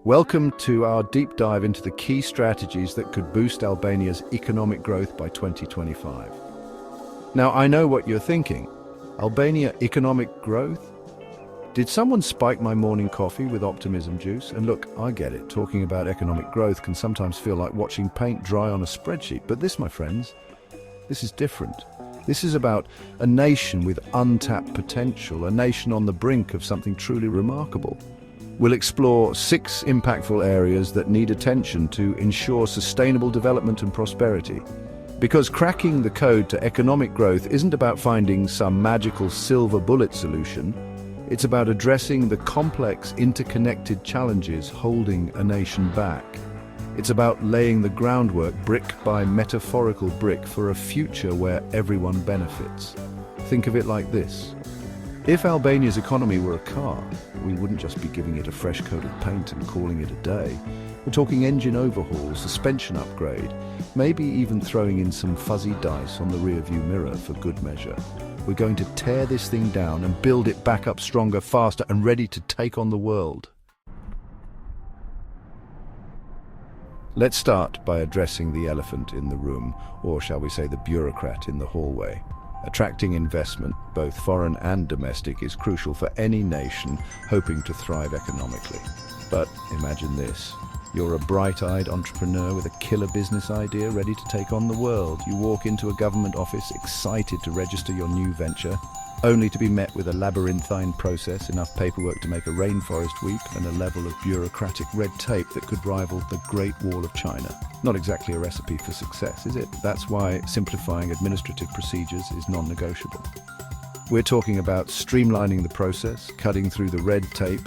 Welcome to our deep dive into the key strategies that could boost Albania's economic growth by 2025. Now, I know what you're thinking. Albania economic growth? Did someone spike my morning coffee with optimism juice? And look, I get it. Talking about economic growth can sometimes feel like watching paint dry on a spreadsheet. But this, my friends, this is different. This is about a nation with untapped potential, a nation on the brink of something truly remarkable. We'll explore 6 impactful areas that need attention to ensure sustainable development and prosperity. Because cracking the code to economic growth isn't about finding some magical silver bullet solution. It's about addressing the complex, interconnected challenges holding a nation back. It's about laying the groundwork brick by metaphorical brick for a future where everyone benefits. Think of it like this. If Albania's economy were a car, we wouldn't just be giving it a fresh coat of paint and calling it a day. We're talking engine overhaul, suspension upgrade, maybe even throwing in some fuzzy dice on the rear-view mirror for good measure. We're going to tear this thing down and build it back up stronger, faster, and ready to take on the world. Let's start by addressing the elephant in the room, or shall we say the bureaucrat in the hallway. Attracting investment, both foreign and domestic, is crucial for any nation hoping to thrive economically. But imagine this. You're a bright-eyed entrepreneur with a killer business idea ready to take on the world. You walk into a government office excited to register your new venture, only to be met with a labyrinthine process, enough paperwork to make a rainforest weep, and a level of bureaucratic red tape that could rival the Great Wall of China. Not exactly a recipe for success, is it? That's why simplifying administrative procedures is non-negotiable. We're talking about streamlining the process, cutting through the red tape,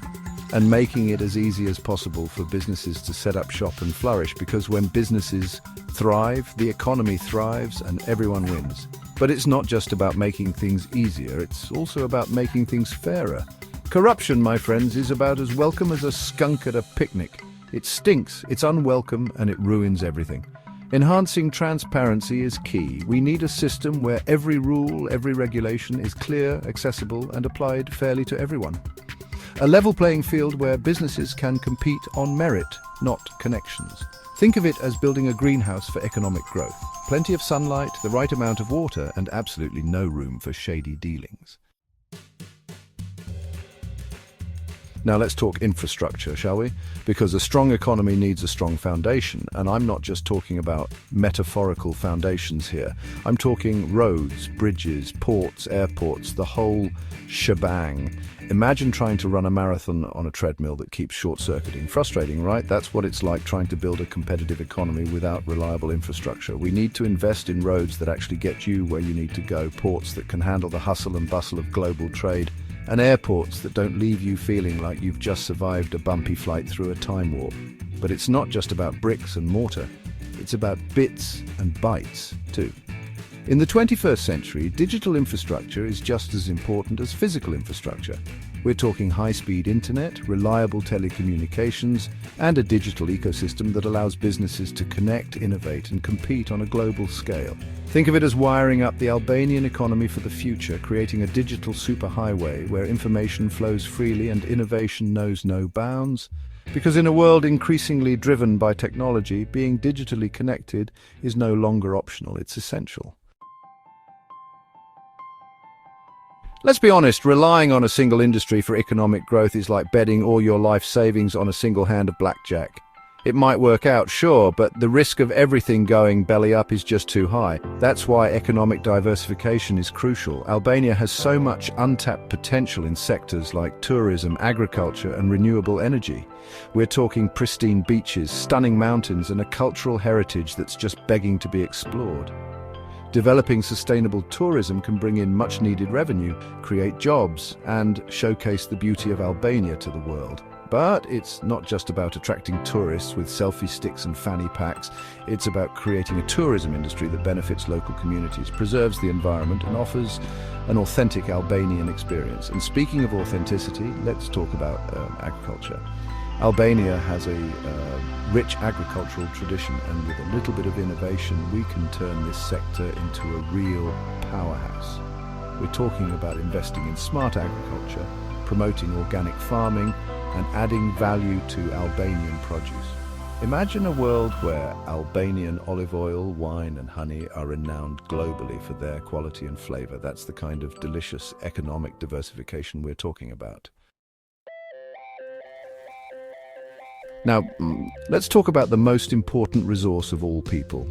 and making it as easy as possible for businesses to set up shop and flourish, because when businesses thrive, the economy thrives and everyone wins. But it's not just about making things easier, it's also about making things fairer. Corruption, my friends, is about as welcome as a skunk at a picnic. It stinks, it's unwelcome, and it ruins everything. Enhancing transparency is key. We need a system where every rule, every regulation is clear, accessible, and applied fairly to everyone. A level playing field where businesses can compete on merit, not connections. Think of it as building a greenhouse for economic growth. Plenty of sunlight, the right amount of water, and absolutely no room for shady dealings. Now let's talk infrastructure, shall we? Because a strong economy needs a strong foundation, and I'm not just talking about metaphorical foundations here. I'm talking roads, bridges, ports, airports, the whole shebang. Imagine trying to run a marathon on a treadmill that keeps short-circuiting. Frustrating, right? That's what it's like trying to build a competitive economy without reliable infrastructure. We need to invest in roads that actually get you where you need to go, ports that can handle the hustle and bustle of global trade, and airports that don't leave you feeling like you've just survived a bumpy flight through a time warp. But it's not just about bricks and mortar, it's about bits and bytes too. In the 21st century, digital infrastructure is just as important as physical infrastructure. We're talking high-speed internet, reliable telecommunications, and a digital ecosystem that allows businesses to connect, innovate, and compete on a global scale. Think of it as wiring up the Albanian economy for the future, creating a digital superhighway where information flows freely and innovation knows no bounds. Because in a world increasingly driven by technology, being digitally connected is no longer optional, it's essential. Let's be honest, relying on a single industry for economic growth is like betting all your life savings on a single hand of blackjack. It might work out, sure, but the risk of everything going belly up is just too high. That's why economic diversification is crucial. Albania has so much untapped potential in sectors like tourism, agriculture, and renewable energy. We're talking pristine beaches, stunning mountains, and a cultural heritage that's just begging to be explored. Developing sustainable tourism can bring in much-needed revenue, create jobs, and showcase the beauty of Albania to the world. But it's not just about attracting tourists with selfie sticks and fanny packs. It's about creating a tourism industry that benefits local communities, preserves the environment, and offers an authentic Albanian experience. And speaking of authenticity, let's talk about agriculture. Albania has a rich agricultural tradition, and with a little bit of innovation, we can turn this sector into a real powerhouse. We're talking about investing in smart agriculture, promoting organic farming, and adding value to Albanian produce. Imagine a world where Albanian olive oil, wine and honey are renowned globally for their quality and flavor. That's the kind of delicious economic diversification we're talking about. Now, let's talk about the most important resource of all people.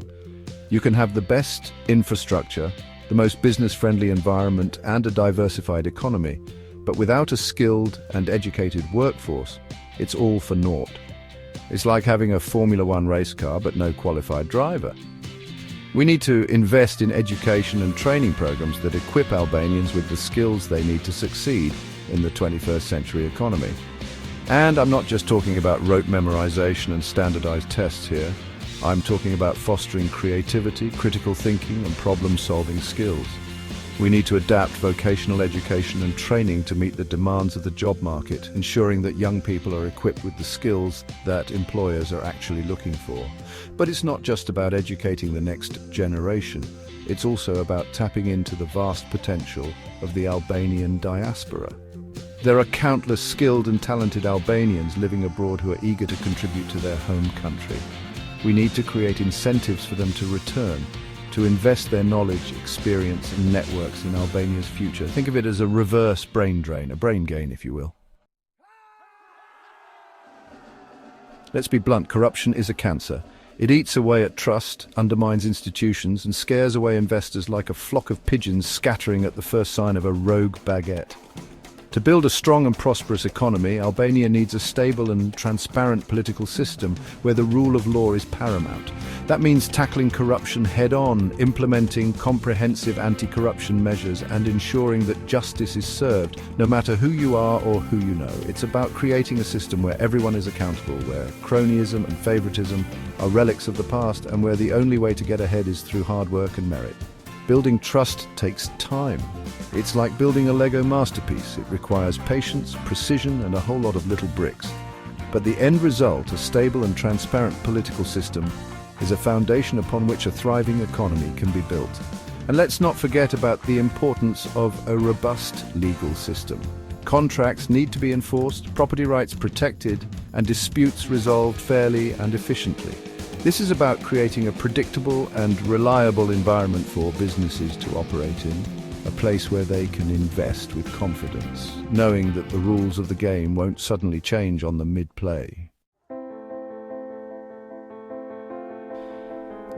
You can have the best infrastructure, the most business-friendly environment and a diversified economy, but without a skilled and educated workforce, it's all for naught. It's like having a Formula One race car but no qualified driver. We need to invest in education and training programs that equip Albanians with the skills they need to succeed in the 21st century economy. And I'm not just talking about rote memorization and standardized tests here. I'm talking about fostering creativity, critical thinking and problem-solving skills. We need to adapt vocational education and training to meet the demands of the job market, ensuring that young people are equipped with the skills that employers are actually looking for. But it's not just about educating the next generation. It's also about tapping into the vast potential of the Albanian diaspora. There are countless skilled and talented Albanians living abroad who are eager to contribute to their home country. We need to create incentives for them to return, to invest their knowledge, experience and networks in Albania's future. Think of it as a reverse brain drain, a brain gain, if you will. Let's be blunt, corruption is a cancer. It eats away at trust, undermines institutions and scares away investors like a flock of pigeons scattering at the first sign of a rogue baguette. To build a strong and prosperous economy, Albania needs a stable and transparent political system where the rule of law is paramount. That means tackling corruption head-on, implementing comprehensive anti-corruption measures and ensuring that justice is served, no matter who you are or who you know. It's about creating a system where everyone is accountable, where cronyism and favoritism are relics of the past and where the only way to get ahead is through hard work and merit. Building trust takes time. It's like building a Lego masterpiece. It requires patience, precision, and a whole lot of little bricks. But the end result, a stable and transparent political system, is a foundation upon which a thriving economy can be built. And let's not forget about the importance of a robust legal system. Contracts need to be enforced, property rights protected, and disputes resolved fairly and efficiently. This is about creating a predictable and reliable environment for businesses to operate in, a place where they can invest with confidence, knowing that the rules of the game won't suddenly change on the mid-play.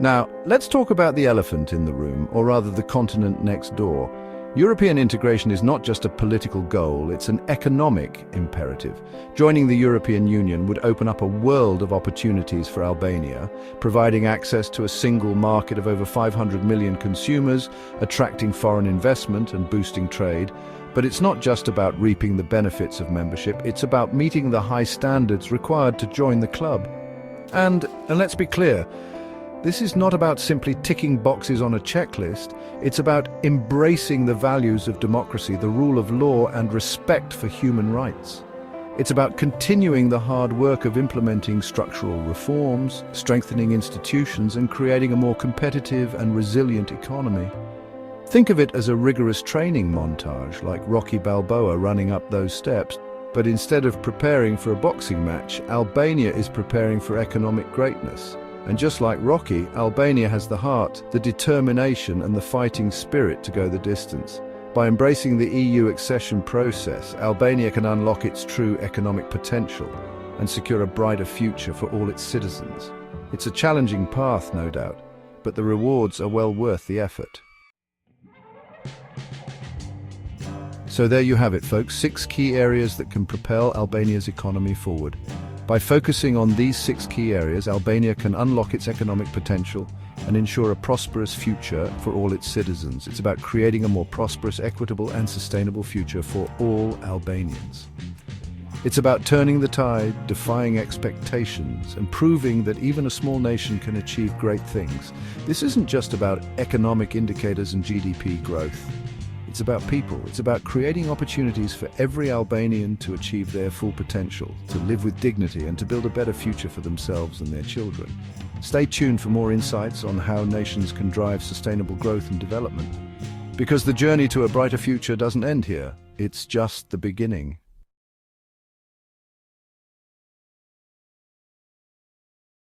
Now, let's talk about the elephant in the room, or rather the continent next door. European integration is not just a political goal, it's an economic imperative. Joining the European Union would open up a world of opportunities for Albania, providing access to a single market of over 500 million consumers, attracting foreign investment and boosting trade. But it's not just about reaping the benefits of membership, it's about meeting the high standards required to join the club. And let's be clear, this is not about simply ticking boxes on a checklist. It's about embracing the values of democracy, the rule of law, and respect for human rights. It's about continuing the hard work of implementing structural reforms, strengthening institutions, and creating a more competitive and resilient economy. Think of it as a rigorous training montage, like Rocky Balboa running up those steps. But instead of preparing for a boxing match, Albania is preparing for economic greatness. And just like Rocky, Albania has the heart, the determination and the fighting spirit to go the distance. By embracing the EU accession process, Albania can unlock its true economic potential and secure a brighter future for all its citizens. It's a challenging path, no doubt, but the rewards are well worth the effort. So there you have it, folks, 6 key areas that can propel Albania's economy forward. By focusing on these 6 key areas, Albania can unlock its economic potential and ensure a prosperous future for all its citizens. It's about creating a more prosperous, equitable and sustainable future for all Albanians. It's about turning the tide, defying expectations, and proving that even a small nation can achieve great things. This isn't just about economic indicators and GDP growth. It's about people. It's about creating opportunities for every Albanian to achieve their full potential, to live with dignity and to build a better future for themselves and their children. Stay tuned for more insights on how nations can drive sustainable growth and development. Because the journey to a brighter future doesn't end here. It's just the beginning.